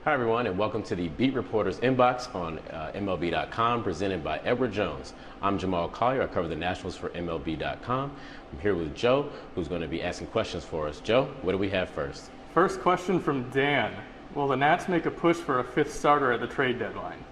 Hi, everyone, and welcome to the Beat Reporters Inbox on MLB.com, presented by Edward Jones. I'm Jamal Collier. I cover the Nationals for MLB.com. I'm here with Joe, who's going to be asking questions for us. Joe, what do we have first? First question from Dan. Will the Nats make a push for a fifth starter at the trade deadline?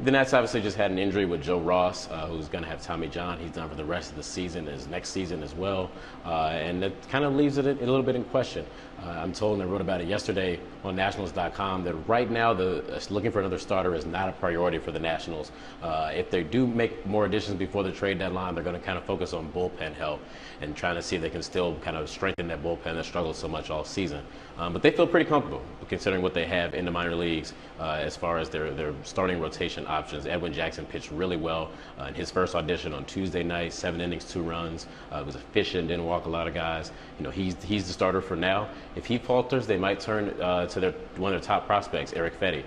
The Nats obviously just had an injury with Joe Ross, who's going to have Tommy John. He's done for the rest of the season, his next season as well. And that kind of leaves it a little bit in question. I'm told, and I wrote about it yesterday on Nationals.com, that right now looking for another starter is not a priority for the Nationals. If they do make more additions before the trade deadline, they're going to kind of focus on bullpen help and trying to see if they can still kind of strengthen that bullpen that struggled so much all season. But they feel pretty comfortable considering what they have in the minor leagues as far as their starting rotation options. Edwin Jackson pitched really well in his first audition on Tuesday night, 7 innings, 2 runs. Was efficient, didn't walk a lot of guys. You know, he's the starter for now. If he falters, they might turn to one of their top prospects, Eric Fetty,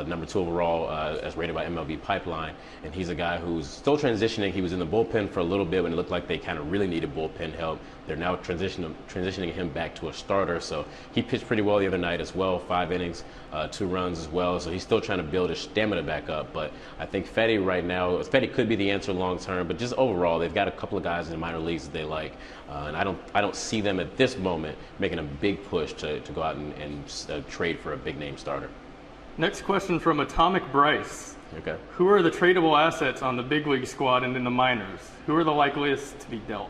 number 2 overall, as rated by MLB Pipeline. And he's a guy who's still transitioning. He was in the bullpen for a little bit when it looked like they kind of really needed bullpen help. They're now transitioning him back to a starter. So he pitched pretty well the other night as well, 5 innings, 2 runs as well. So he's still trying to build his stamina back up. But I think Fetty right now, Fetty could be the answer long term. But just overall, they've got a couple of guys in the minor leagues that they like. And I don't see them at this moment making a big push to go out and trade for a big name starter. Next question from Atomic Bryce. Okay. Who are the tradable assets on the big league squad and in the minors? Who are the likeliest to be dealt?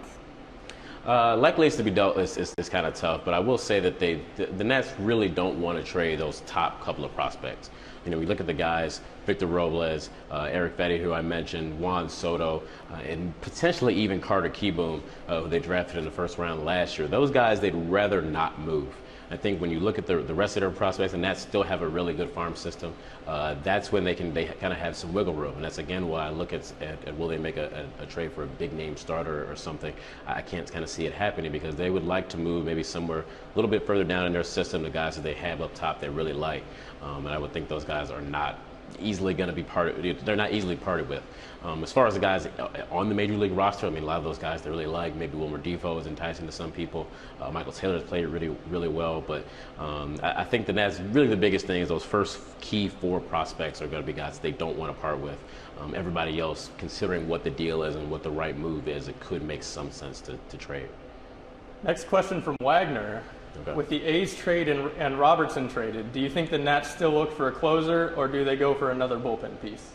Likeliest to be dealt is kind of tough, but I will say that the Nats really don't want to trade those top couple of prospects. You know, we look at the guys, Victor Robles, Eric Fetty, who I mentioned, Juan Soto, and potentially even Carter Kieboom, who they drafted in the first round last year. Those guys they'd rather not move. I think when you look at the rest of their prospects, and Nats still have a really good farm system, that's when they kind of have some wiggle room. And that's, again, why I look at will they make a trade for a big-name starter or something. I can't kind of see it happening because they would like to move maybe somewhere a little bit further down in their system, the guys that they have up top they really like. And I would think those guys are not easily going to be they're not easily parted with. As far as the guys on the major league roster, I mean, a lot of those guys they really like. Maybe Wilmer Defoe is enticing to some people. Michael Taylor's played really, really well. But I think that's really the biggest thing is those first key 4 prospects are going to be guys they don't want to part with. Everybody else, considering what the deal is and what the right move is, it could make some sense to trade. Next question from Wagner. Okay. With the A's trade and Robertson traded, do you think the Nats still look for a closer, or do they go for another bullpen piece?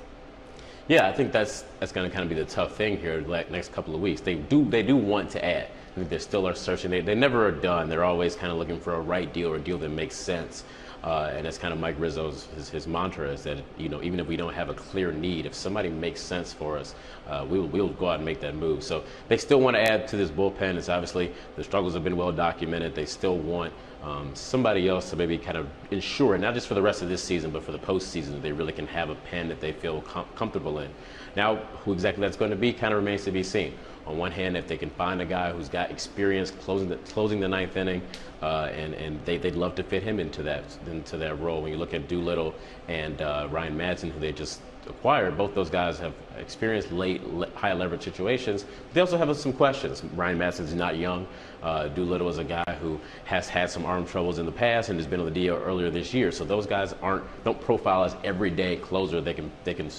Yeah, I think that's going to kind of be the tough thing here the next couple of weeks. They do want to add. I think they still are searching. They never are done. They're always kind of looking for a right deal or a deal that makes sense. And that's kind of Mike Rizzo's his mantra is that, you know, even if we don't have a clear need, if somebody makes sense for us, we'll go out and make that move. So they still want to add to this bullpen. It's obviously the struggles have been well documented. They still want somebody else to maybe kind of ensure, not just for the rest of this season, but for the postseason, that they really can have a pen that they feel comfortable in. Now, who exactly that's going to be kind of remains to be seen. On one hand, if they can find a guy who's got experience closing the 9th inning, and they'd love to fit him into that role. When you look at Doolittle and Ryan Madsen, who they just acquired, both those guys have experienced late high leverage situations. They also have some questions. Ryan Madsen's not young. Doolittle is a guy who has had some arm troubles in the past and has been on the DL earlier this year. So those guys don't profile as everyday closer. They can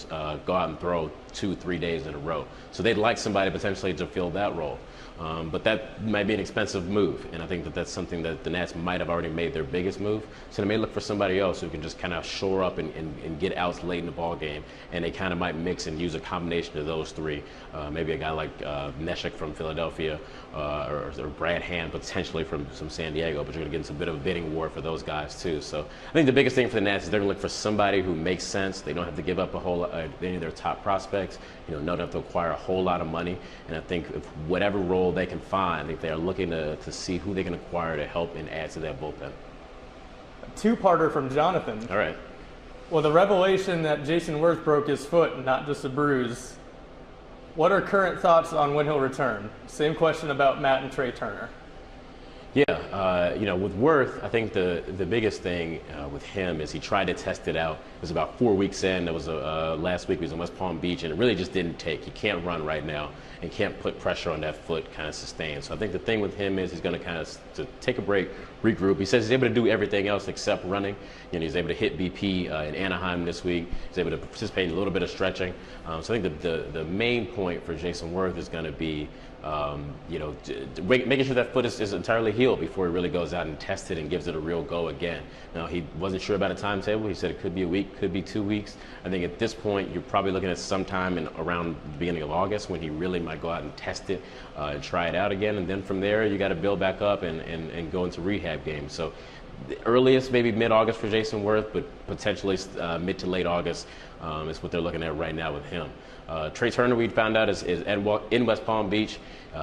go out and throw 2-3 days in a row. So they'd like somebody potentially to fill that role. But that might be an expensive move, and I think that's something that the Nats might have already made their biggest move. So they may look for somebody else who can just kind of shore up and get outs late in the ball game, and they kind of might mix and use a combination of those 3. Maybe a guy like Neshek from Philadelphia or Brad Hand potentially from San Diego, but you're going to get into a bit of a bidding war for those guys too. So I think the biggest thing for the Nats is they're going to look for somebody who makes sense. They don't have to give up a whole lot, any of their top prospects. You know, don't have to acquire a whole lot of money, and I think if whatever role they can find, I think they are looking to see who they can acquire to help and add to that bullpen. A 2-parter from Jonathan. All right. Well, the revelation that Jason Worth broke his foot, not just a bruise. What are current thoughts on when he'll return? Same question about Matt and Trey Turner. Yeah, you know, with Worth, I think the biggest thing with him is he tried to test it out. It was about 4 weeks in. That was last week. He was in West Palm Beach, and it really just didn't take. He can't run right now and can't put pressure on that foot kind of sustained. So I think the thing with him is he's going to kind of to take a break, regroup. He says he's able to do everything else except running. He's able to hit BP in Anaheim this week. He's able to participate in a little bit of stretching. So I think the main point for Jason Worth is going to be making sure that foot is entirely healed before he really goes out and tests it and gives it a real go again. Now, he wasn't sure about a timetable. He said it could be a week, could be 2 weeks. I think at this point, you're probably looking at sometime around the beginning of August when he really might go out and test it and try it out again. And then from there, you got to build back up and go into rehab games. So the earliest, maybe mid-August for Jason Worth, but potentially mid to late August is what they're looking at right now with him. Trey Turner, we found out, is in West Palm Beach.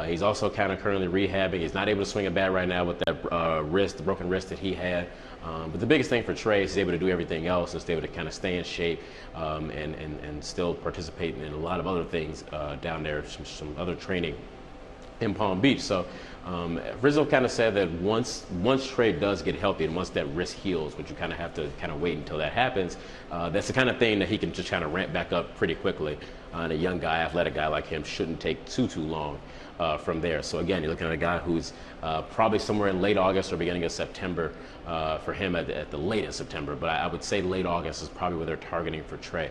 He's also kind of currently rehabbing. He's not able to swing a bat right now with that the broken wrist that he had. But the biggest thing for Trey is he's able to do everything else and stay able to kind of stay in shape and still participate in a lot of other things down there, some other training in Palm Beach. So Rizzo kind of said that once Trey does get healthy and once that wrist heals, which you kind of have to kind of wait until that happens, that's the kind of thing that he can just kind of ramp back up pretty quickly. And a young guy, athletic guy like him shouldn't take too long from there. So again, you're looking at a guy who's probably somewhere in late August or beginning of September for him at the latest September. But I would say late August is probably where they're targeting for Trey.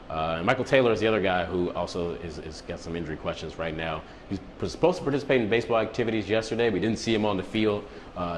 And Michael Taylor is the other guy who also is got some injury questions right now. He's supposed to participate in baseball activities yesterday. We didn't see him on the field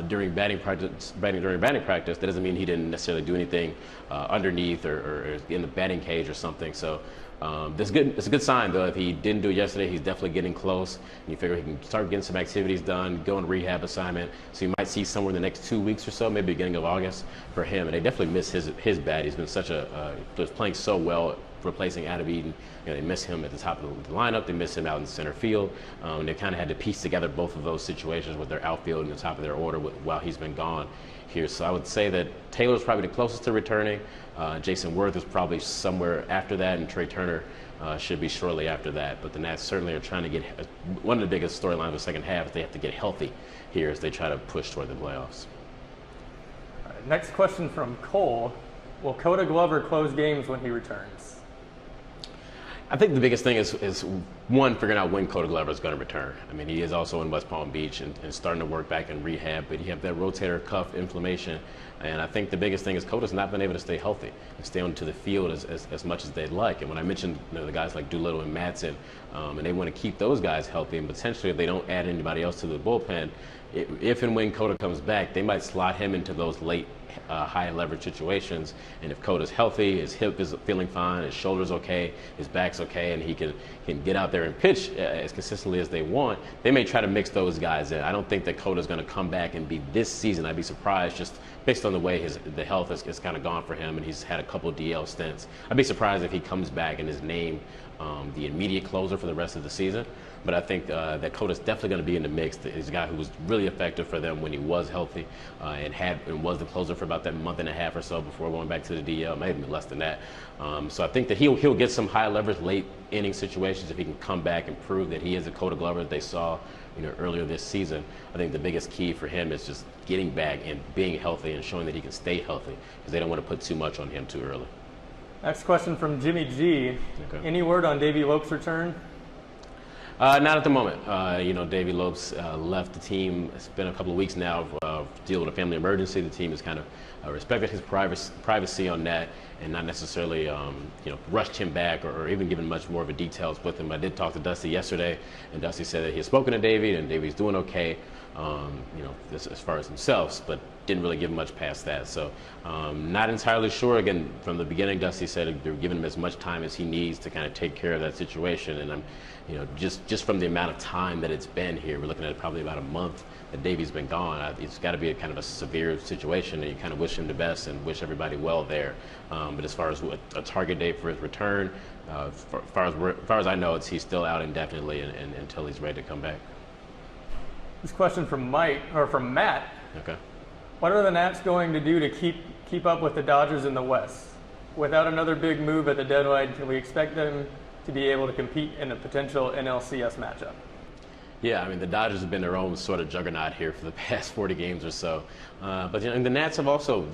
during batting practice. That doesn't mean he didn't necessarily do anything underneath or in the batting cage or something. So it's a good sign, though. If he didn't do it yesterday, he's definitely getting close. And you figure he can start getting some activities done, go on rehab assignment. So you might see somewhere in the next 2 weeks or so, maybe beginning of August for him. And they definitely miss his bat. He's been was playing so well, replacing Adam Eaton. They miss him at the top of the lineup. They miss him out in center field. They kind of had to piece together both of those situations with their outfield and the top of their order while he's been gone here. So I would say that Taylor's probably the closest to returning. Jason Worth is probably somewhere after that, and Trey Turner should be shortly after that. But the Nats certainly are trying to get one of the biggest storylines of the second half is they have to get healthy here as they try to push toward the playoffs. All right, next question from Cole. Will Koda Glover close games when he returns? I think the biggest thing is one, figuring out when Koda Glover is going to return. I mean, he is also in West Palm Beach and starting to work back in rehab, but you have that rotator cuff inflammation. And I think the biggest thing is Koda's not been able to stay healthy and stay onto the field as much as they'd like. And when I mentioned the guys like Doolittle and Madsen, and they want to keep those guys healthy, and potentially if they don't add anybody else to the bullpen, if and when Koda comes back, they might slot him into those late high leverage situations. And if Koda's healthy, his hip is feeling fine, his shoulder's okay, his back's okay, and he can get out there and pitch as consistently as they want, they may try to mix those guys in. I don't think that Koda's going to come back and be this season. I'd be surprised just based on the way the health has kind of gone for him, and he's had a couple DL stints. I'd be surprised if he comes back and is named the immediate closer for the rest of the season. But I think that Koda's definitely going to be in the mix. He's a guy who was really effective for them when he was healthy and was the closer for about that month and a half or so before going back to the DL, maybe less than that. So I think that he'll get some high leverage late inning situations if he can come back and prove that he is a Koda Glover that they saw earlier this season. I think the biggest key for him is just getting back and being healthy and showing that he can stay healthy because they don't want to put too much on him too early. Next question from Jimmy G. Okay. Any word on Davelopes' return? Not at the moment. Davelopes left the team. It's been a couple of weeks now deal with a family emergency. The team has kind of respected his privacy on that and not necessarily rushed him back or even given much more of a details with him. I did talk to Dusty yesterday, and Dusty said that he had spoken to Davey and Davey's doing okay, as far as himself, but didn't really give much past that. So not entirely sure. Again, from the beginning, Dusty said they're giving him as much time as he needs to kind of take care of that situation. And I'm, just from the amount of time that it's been here, we're looking at probably about a month that Davey's been gone. It's got to be a kind of a severe situation, and you kind of wish him the best and wish everybody well there. But as far as a target date for his return, as far as I know, he's still out indefinitely and until he's ready to come back. This question from Matt. Okay. What are the Nats going to do to keep up with the Dodgers in the West? Without another big move at the deadline, can we expect them to be able to compete in a potential NLCS matchup? Yeah, I mean, the Dodgers have been their own sort of juggernaut here for the past 40 games or so. But and the Nats have also,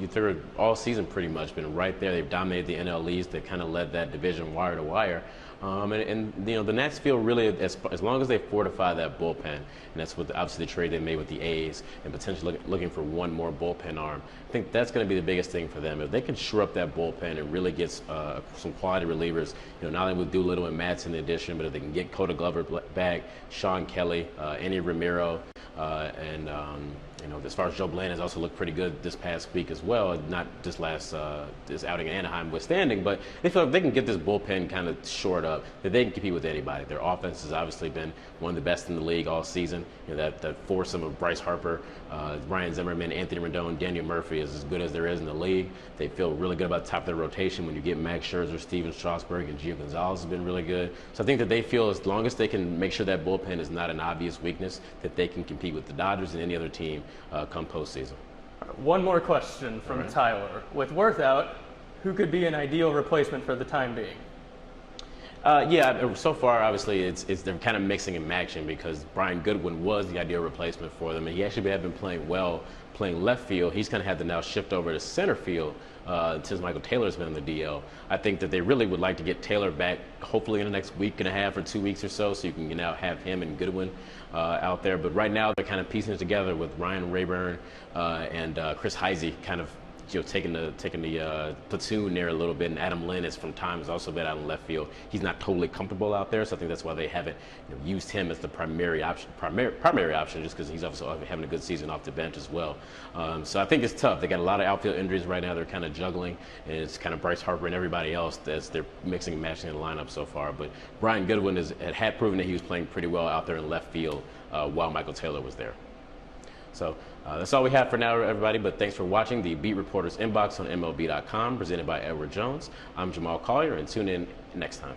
all season pretty much, been right there. They've dominated the NL East. They kind of led that division wire to wire. And the Nats feel really, as long as they fortify that bullpen, and that's what obviously the trade they made with the A's, and potentially looking for one more bullpen arm. I think that's going to be the biggest thing for them. If they can shore up that bullpen and really get some quality relievers, not only with Doolittle and Madsen in addition, but if they can get Coda Glover back, Sean Kelly, Andy Ramiro, and as far as Joe Bland has also looked pretty good this past week as well, not just this outing in Anaheim withstanding, but they feel if they can get this bullpen kind of shored up, that they can compete with anybody. Their offense has obviously been one of the best in the league all season. That foursome of Bryce Harper, Ryan Zimmerman, Anthony Rendon, Daniel Murphy is as good as there is in the league. They feel really good about the top of their rotation. When you get Max Scherzer, Steven Strasburg, and Gio Gonzalez has been really good. So I think that they feel as long as they can make sure that bullpen is not an obvious weakness, that they can compete with the Dodgers and any other team come postseason. One more question from Tyler. With Worth out, who could be an ideal replacement for the time being? So far, obviously, they're kind of mixing and matching because Brian Goodwin was the ideal replacement for them, and he actually had been playing well, playing left field. He's kind of had to now shift over to center field since Michael Taylor's been in the DL. I think that they really would like to get Taylor back, hopefully in the next week and a half or 2 weeks or so you can now have him and Goodwin out there. But right now, they're kind of piecing it together with Ryan Rayburn and Chris Heisey kind of taking the platoon there a little bit, and Adam Lynn is from times also been out in left field. He's not totally comfortable out there, so I think that's why they haven't used him as the primary option, just because he's also having a good season off the bench as well. So I think it's tough. They got a lot of outfield injuries right now. They're kind of juggling, and it's kind of Bryce Harper and everybody else as they're mixing and matching in the lineup so far. But Brian Goodwin had proven that he was playing pretty well out there in left field while Michael Taylor was there. So that's all we have for now, everybody. But thanks for watching the Beat Reporters Inbox on MLB.com, presented by Edward Jones. I'm Jamal Collier, and tune in next time.